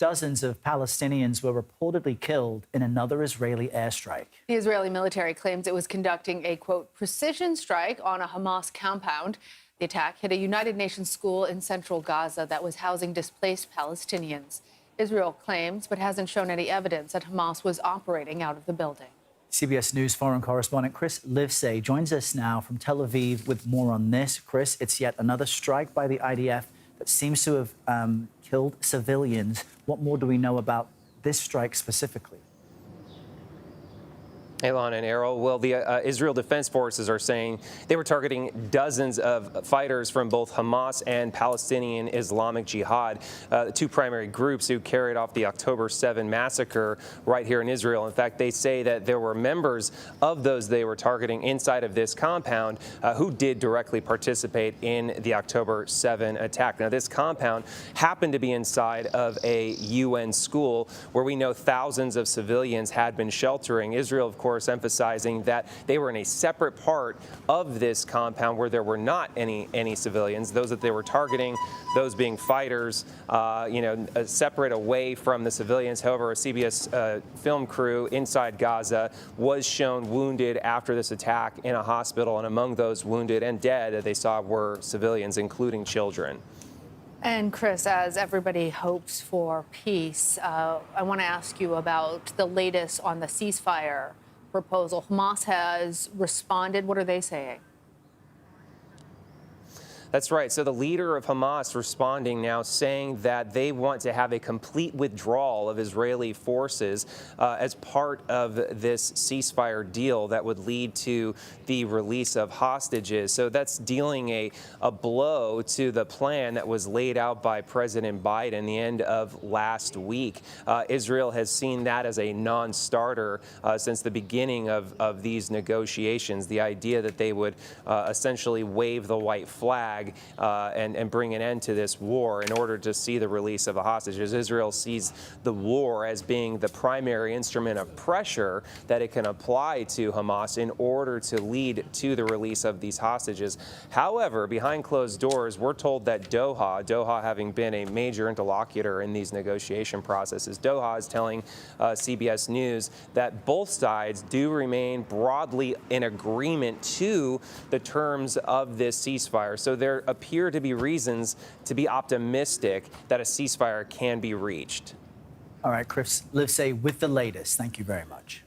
dozens of Palestinians were reportedly killed in another Israeli airstrike. The Israeli military claims it was conducting a, quote, precision strike on a Hamas compound. The attack hit a United Nations school in central Gaza that was housing displaced Palestinians. Israel claims, but hasn't shown any evidence that Hamas was operating out of the building. CBS News foreign correspondent Chris Livesay joins us now from Tel Aviv with more on this. Chris, it's yet another strike by the IDF that seems to have killed civilians. What more do we know about this strike specifically? Elon and Errol, well, the Israel Defense Forces are saying they were targeting dozens of fighters from both Hamas and Palestinian Islamic Jihad, the two primary groups who carried off the October 7 massacre right here in Israel. In fact, they say that there were members of those they were targeting inside of this compound who did directly participate in the October 7 attack. Now, this compound happened to be inside of a UN school where we know thousands of civilians had been sheltering. Israel, of course, emphasizing that they were in a separate part of this compound where there were not any civilians. Those that they were targeting, those being fighters, separate away from the civilians. However, a CBS film crew inside Gaza was shown wounded after this attack in a hospital, and among those wounded and dead that they saw were civilians, including children. And Chris, as everybody hopes for peace, I want to ask you about the latest on the ceasefire proposal. Hamas has responded. What are they saying? That's right. So the leader of Hamas responding now, saying that they want to have a complete withdrawal of Israeli forces as part of this ceasefire deal that would lead to the release of hostages. So that's dealing a blow to the plan that was laid out by President Biden the end of last week. Israel has seen that as a non-starter since the beginning of these negotiations. The idea that they would essentially wave the white flag and bring an end to this war in order to see the release of the hostages. Israel sees the war as being the primary instrument of pressure that it can apply to Hamas in order to lead to the release of these hostages. However, behind closed doors, we're told that Doha having been a major interlocutor in these negotiation processes, Doha is telling CBS News that both sides do remain broadly in agreement to the terms of this ceasefire. So there appear to be reasons to be optimistic that a ceasefire can be reached. All right, Chris Livesay with the latest. Thank you very much.